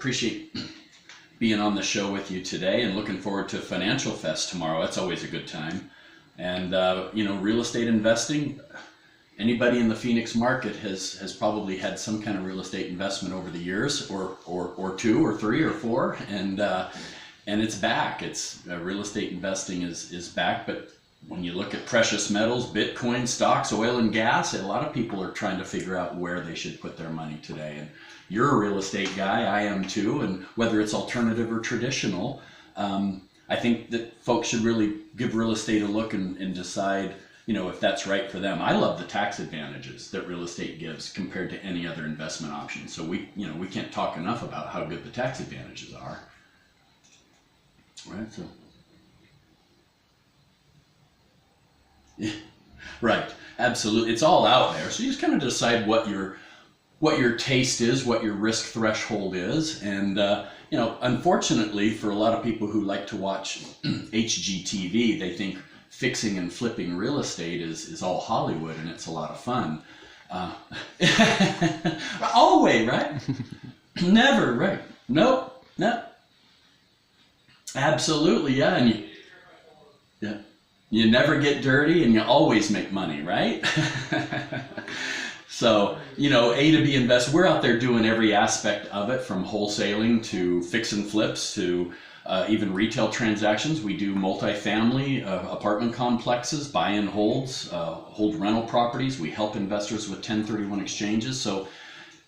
appreciate being on the show with you today, and looking forward to Financial Fest tomorrow. That's always a good time. And real estate investing, anybody in the Phoenix market has probably had some kind of real estate investment over the years, or two or three or four, and it's back. It's real estate investing is back. But when you look at precious metals, Bitcoin, stocks, oil and gas, a lot of people are trying to figure out where they should put their money today. And you're a real estate guy, I am too, and whether it's alternative or traditional, I think that folks should really give real estate a look and decide, if that's right for them. I love the tax advantages that real estate gives compared to any other investment option. So we can't talk enough about how good the tax advantages are. Right, so. Yeah, right, absolutely. It's all out there. So you just kind of decide what your taste is, what your risk threshold is. And, unfortunately for a lot of people who like to watch HGTV, they think fixing and flipping real estate is all Hollywood and it's a lot of fun. Always, right? Never, right? Nope, no. Absolutely, yeah. And you never get dirty and you always make money, right? So, A to B invest, we're out there doing every aspect of it, from wholesaling to fix and flips to even retail transactions. We do multifamily apartment complexes, buy and holds, hold rental properties. We help investors with 1031 exchanges. So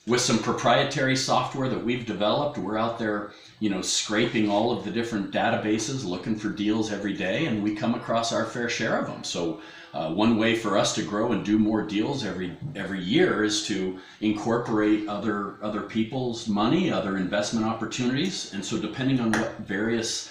with some proprietary software that we've developed, we're out there, scraping all of the different databases, looking for deals every day, and we come across our fair share of them. So one way for us to grow and do more deals every year is to incorporate other people's money, other investment opportunities. And so depending on what various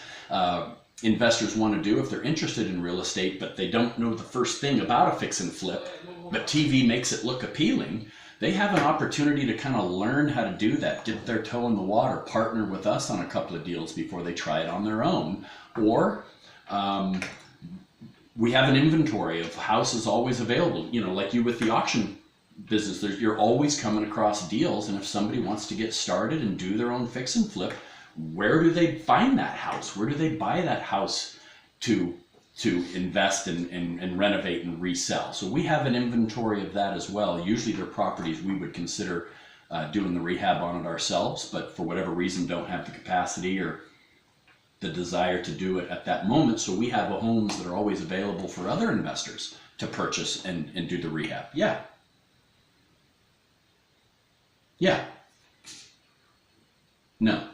investors want to do, if they're interested in real estate but they don't know the first thing about a fix and flip, but TV makes it look appealing, they have an opportunity to kind of learn how to do that, dip their toe in the water, partner with us on a couple of deals before they try it on their own. Or we have an inventory of houses always available, like you with the auction business. You're always coming across deals, and if somebody wants to get started and do their own fix and flip, where do they find that house? Where do they buy that house to invest and renovate and resell? So we have an inventory of that as well. Usually they're properties we would consider doing the rehab on it ourselves, but for whatever reason don't have the capacity or the desire to do it at that moment. So we have homes that are always available for other investors to purchase and do the rehab. Yeah. Yeah. No.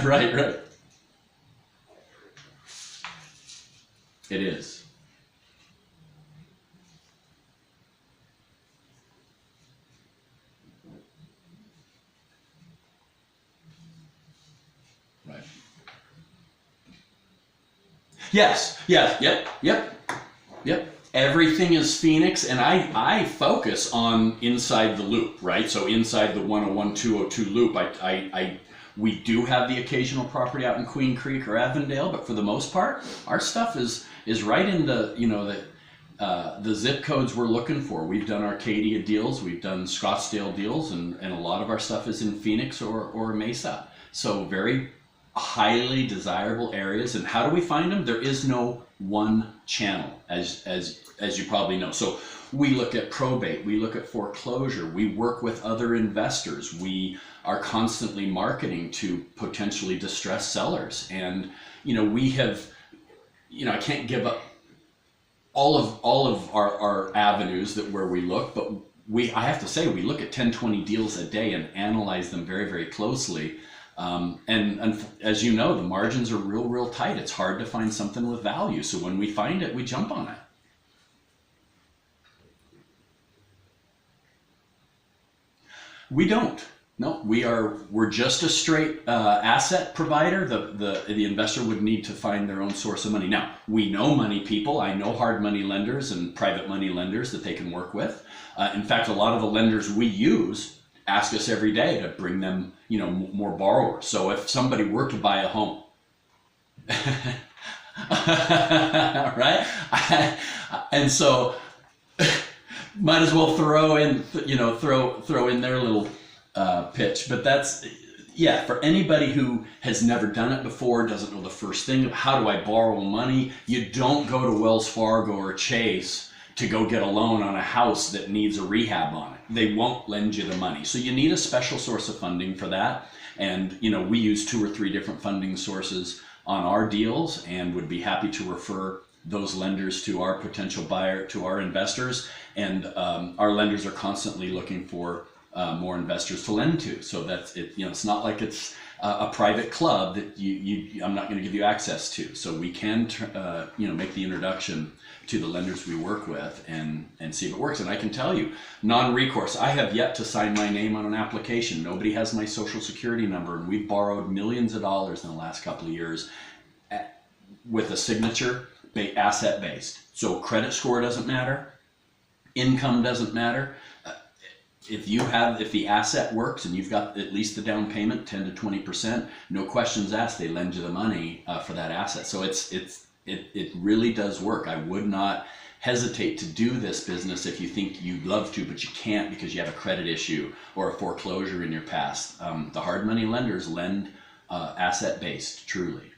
Right. It is. Right. Yes. Yep. Everything is Phoenix, and I focus on inside the loop, right? So inside the 101, 202 loop, we do have the occasional property out in Queen Creek or Avondale, but for the most part, our stuff is right in the zip codes we're looking for. We've done Arcadia deals, we've done Scottsdale deals, and a lot of our stuff is in Phoenix or Mesa. So very highly desirable areas. And how do we find them? There is no one channel, as you probably know. So we look at probate, we look at foreclosure, we work with other investors, we are constantly marketing to potentially distressed sellers. And we have, I can't give up all of our avenues where we look, but I have to say we look at 10-20 deals a day and analyze them very, very closely. And as you know, the margins are real tight. It's hard to find something with value. So when we find it, we jump on it. We don't. No, we're just a straight asset provider. The investor would need to find their own source of money. Now, we know money people. I know hard money lenders and private money lenders that they can work with. In fact, a lot of the lenders we use ask us every day to bring them, more borrowers. So if somebody were to buy a home, right? And so might as well throw in, throw in their little pitch. But that's, yeah, for anybody who has never done it before, doesn't know the first thing of how do I borrow money, you don't go to Wells Fargo or Chase to go get a loan on a house that needs a rehab on it. They won't lend you the money. So you need a special source of funding for that. And, we use 2 or 3 different funding sources on our deals, and would be happy to refer those lenders to our potential buyer, to our investors. And our lenders are constantly looking for more investors to lend to. So that's it. It's not like it's a private club that I'm not going to give you access to. So we can, make the introduction to the lenders we work with and see if it works. And I can tell you, non-recourse, I have yet to sign my name on an application. Nobody has my social security number, and we've borrowed millions of dollars in the last couple of years with a signature asset based. So credit score doesn't matter, income doesn't matter. If the asset works and you've got at least the down payment, 10 to 20%, no questions asked, they lend you the money for that asset. So it really does work. I would not hesitate to do this business if you think you'd love to, but you can't because you have a credit issue or a foreclosure in your past. The hard money lenders lend asset based, truly.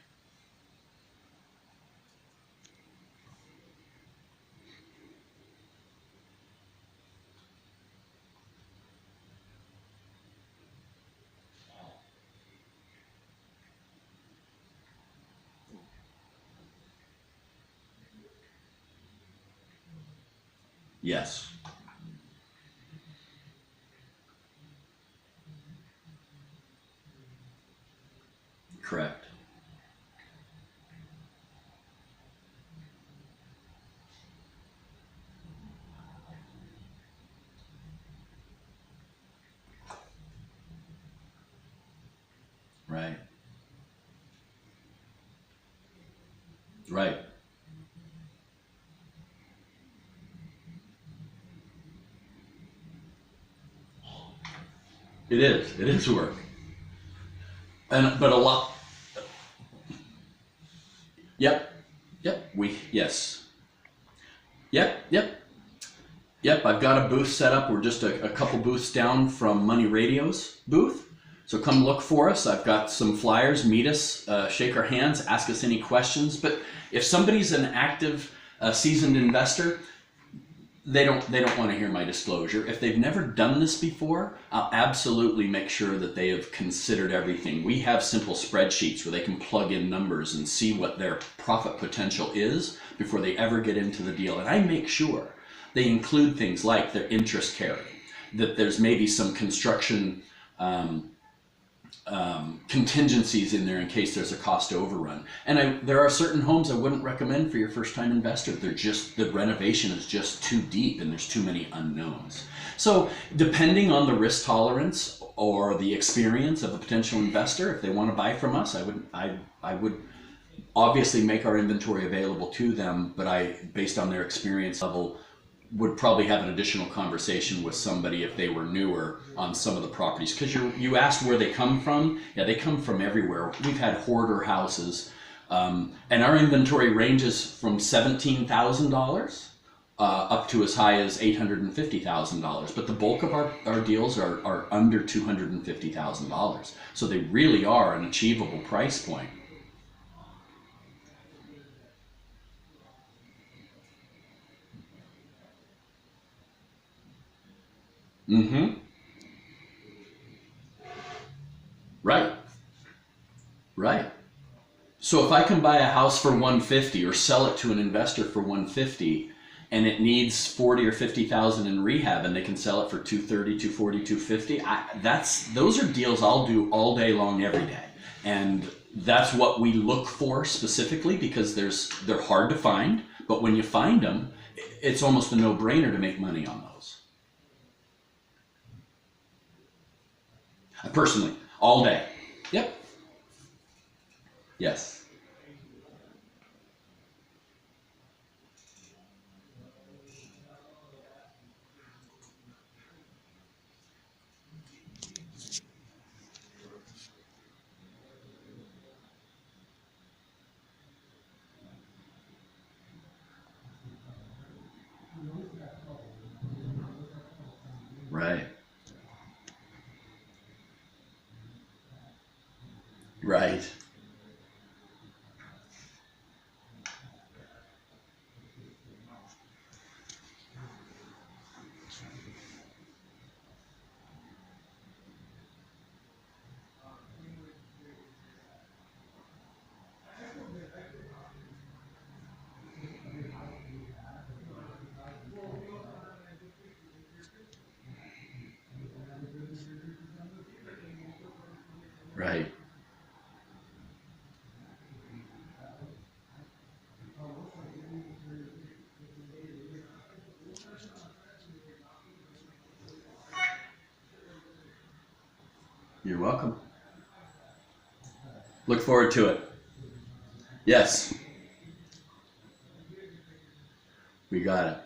Yes. Correct. Right. Right. It is. It is work. But a lot. Yep. Yep. Yes. Yep. Yep. Yep. I've got a booth set up. We're just a couple booths down from Money Radio's booth. So come look for us. I've got some flyers. Meet us, shake our hands, ask us any questions. But if somebody's an active, seasoned investor, they don't want to hear my disclosure. If they've never done this before, I'll absolutely make sure that they have considered everything. We have simple spreadsheets where they can plug in numbers and see what their profit potential is before they ever get into the deal. And I make sure they include things like their interest carry, that there's maybe some construction contingencies in there in case there's a cost overrun. And there are certain homes I wouldn't recommend for your first time investor. The renovation is just too deep and there's too many unknowns. So depending on the risk tolerance or the experience of a potential investor, if they want to buy from us, I would obviously make our inventory available to them, but based on their experience level, would probably have an additional conversation with somebody if they were newer on some of the properties. Because you asked where they come from. Yeah, they come from everywhere. We've had hoarder houses, and our inventory ranges from $17,000 up to as high as $850,000. But the bulk of our deals are under $250,000. So they really are an achievable price point. Mm-hmm. Right. Right. So if I can buy a house for 150 or sell it to an investor for 150 and it needs 40 or 50,000 in rehab and they can sell it for 230, 240, 250, those are deals I'll do all day long every day. And that's what we look for specifically because they're hard to find, but when you find them, it's almost a no-brainer to make money on those. Personally, all day. Yep. Yes. Right. Right. Right. You're welcome. Look forward to it. Yes, we got it.